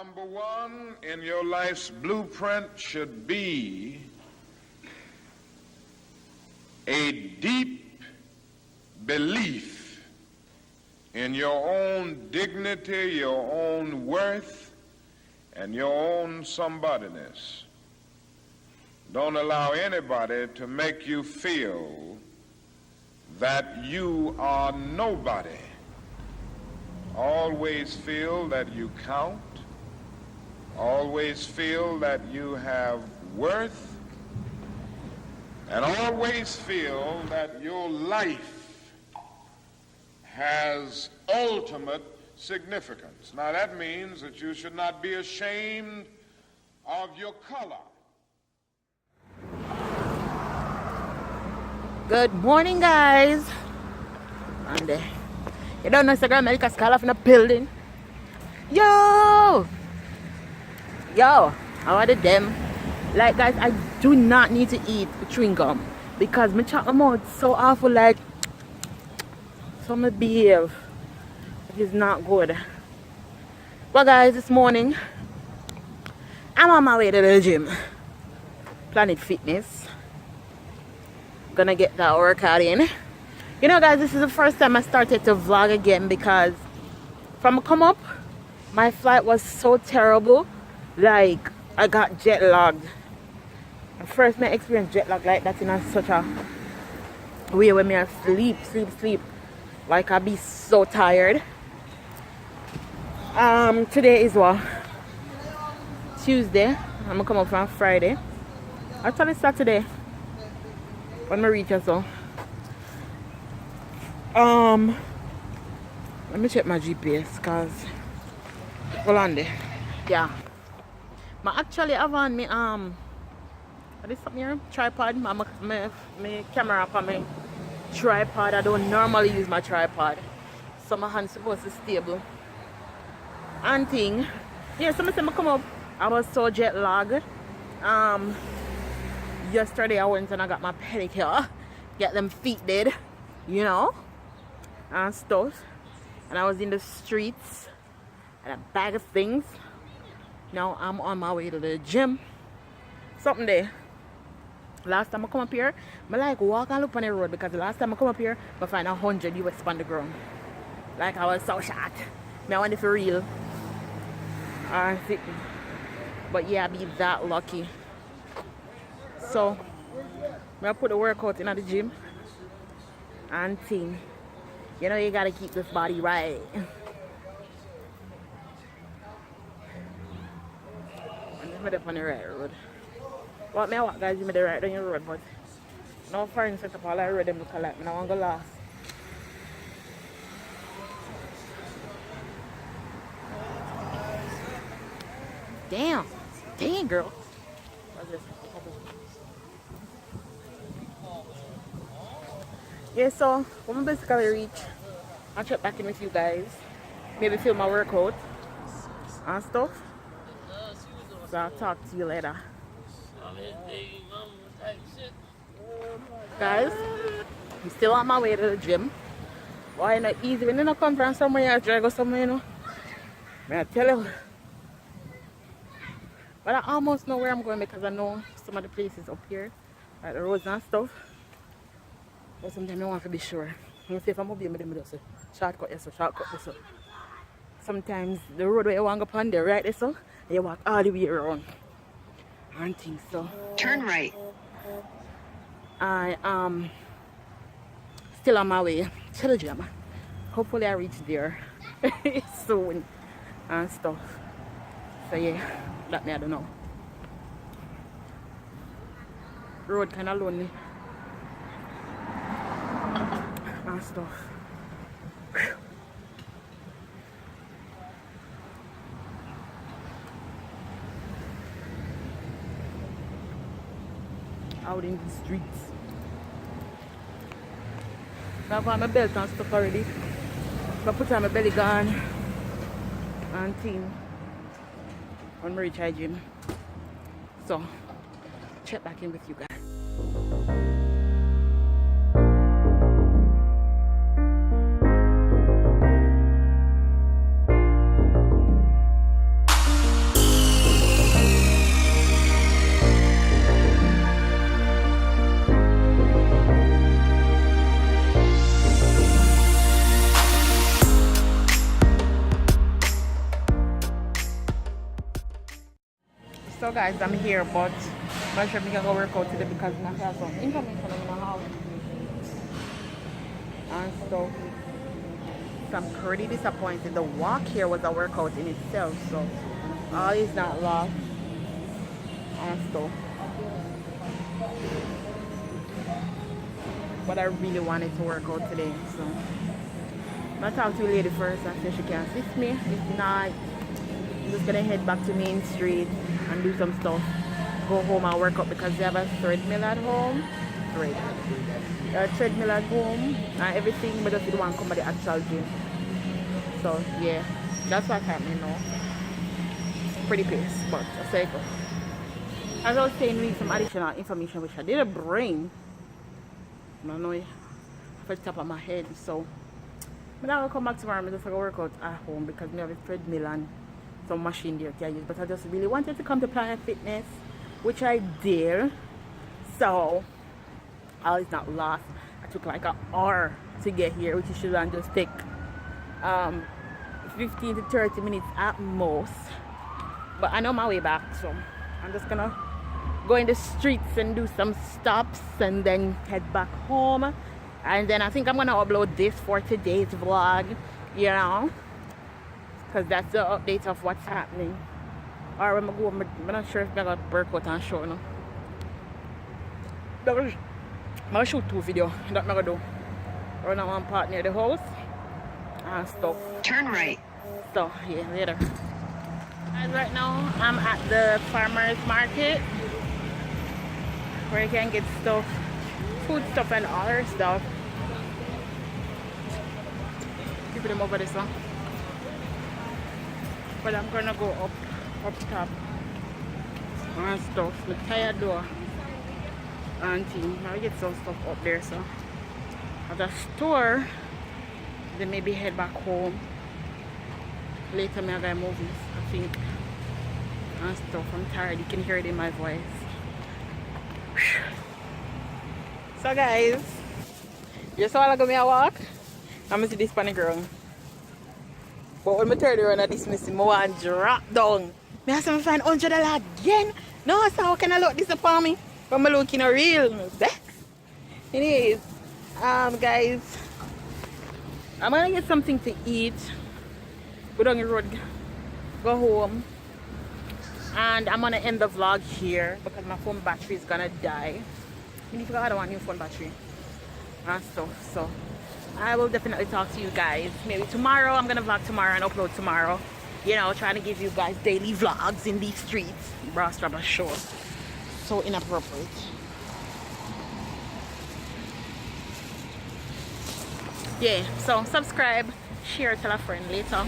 Number one in your life's blueprint should be a deep belief in your own dignity, your own worth, and your own somebodyness. Don't allow anybody to make you feel that you are nobody. Always feel that you count. Always feel that you have worth. And always feel that your life has ultimate significance. Now that means that you should not be ashamed of your color. Good morning, guys. Monday. You don't know Instagram MELICASKYLIFE in the building. Yo, I wanted them. Like, guys, I do not need to eat chewing gum because my chop my mouth so awful. Like, so my behave. It is not good. Well, guys, this morning I'm on my way to the gym. Planet Fitness. Gonna get that workout in. You know, guys, this is the first time I started to vlog again because from come up, my flight was so terrible. Like, I got jet lagged. First my experience jet lag like that in such a way when I sleep. Like, I be so tired. Today is what? Tuesday. I'm gonna come up from Friday. Actually Saturday. When I reach or so. Let me check my GPS because hold on there. Yeah. I actually have on me what is something here? Tripod. My camera up on my tripod. I don't normally use my tripod. So my hand's supposed to be stable. And thing. Yeah, so I come up. I was so jet lagged. Yesterday I went and I got my pedicure. Get them feet did. You know, and stuff, and I was in the streets and a bag of things. Now I'm on my way to the gym. Something there. Last time I come up here, I like walk and look on the road because the last time I come up here, I find 100 US on the ground. Like, I was so shocked. I want it for real. But yeah, I be that lucky. So I put the workout in at the gym. And thing, you know, you gotta keep this body right. I'm just on the right road. What me walk, guys, you made the right on your road, but no foreign set up all I road them look alike. I don't want to go last. Damn, girl. What's this? Yeah, so when I basically reach, I'll check back in with you guys. Maybe film my workout and stuff. So I'll talk to you later. Guys, I'm still on my way to the gym. Why not easy when you don't come from somewhere, you try to go somewhere, you know. I tell you. But I almost know where I'm going because I know some of the places up here, like the roads and stuff. But sometimes I want to be sure. I'm say if I'm going to be able to shortcut this, shortcut this. Sometimes the road where you want to go on there, right this, and you walk all the way around. And things so. Turn right. I am still on my way to the gym. Hopefully I reach there soon and stuff. So yeah, that me I don't know. Road kind of lonely. And stuff. Out in the streets. I've got my belt and stuff already. I put on my belly gun and thing on my recharge gym. So check back in with you guys. So guys, I'm here, but I'm not sure if I can go work out today because I have some information in the house and stuff. So I'm pretty disappointed. The walk here was a workout in itself, so all is not lost and stuff. But I really wanted to work out today, so I'm gonna talk to a lady first and see if she can assist me. If not, I'm just gonna head back to Main Street and do some stuff. Go home and work out because they have a treadmill at home. A treadmill at home and everything, but just didn't want to come to the actual gym. So yeah, that's what's happening now. Pretty pissed, but a cycle. As I was saying, we need some additional information which I didn't bring. I don't know off the top of my head, so I'm not gonna come back tomorrow. I'm just gonna work out at home because we have a treadmill and some machine there to use. But I just really wanted to come to Planet Fitness, which I did. So all is not lost. I took like an hour to get here, which should just take 15 to 30 minutes at most. But I know my way back, so I'm just gonna go in the streets and do some stops and then head back home. And then I think I'm gonna upload this for today's vlog, you know, because that's the update of what's happening. Or when I go, I'm not sure if I'm gonna work out and show no. I'm gonna shoot 2 videos that I'm gonna do. Run on one part near the house and stuff. Turn right. So yeah, later. And right now I'm at the farmers market where you can get stuff, food stuff and other stuff. Keep them over this one. But I'm gonna go up top and stuff. The tire door and thing. I'll get some stuff up there, so at the store then maybe head back home. Later I'm gonna move this, I think, and stuff. I'm tired, you can hear it in my voice. So guys, you saw I go me a walk. I'm gonna see this funny girl. But when I turn around and dismiss him, I want to drop down. I have to find $100 again. No, so how can I look this upon me? But I'm looking real. Anyways, guys, I'm gonna get something to eat. Go down the road, go home. And I'm gonna end the vlog here because my phone battery is gonna die. I need to go ahead and want a new phone battery and stuff. So I will definitely talk to you guys maybe tomorrow. I'm gonna vlog tomorrow and upload tomorrow, you know, trying to give you guys daily vlogs in these streets. Bra strap short, so inappropriate. Yeah, so subscribe, share, tell a friend later.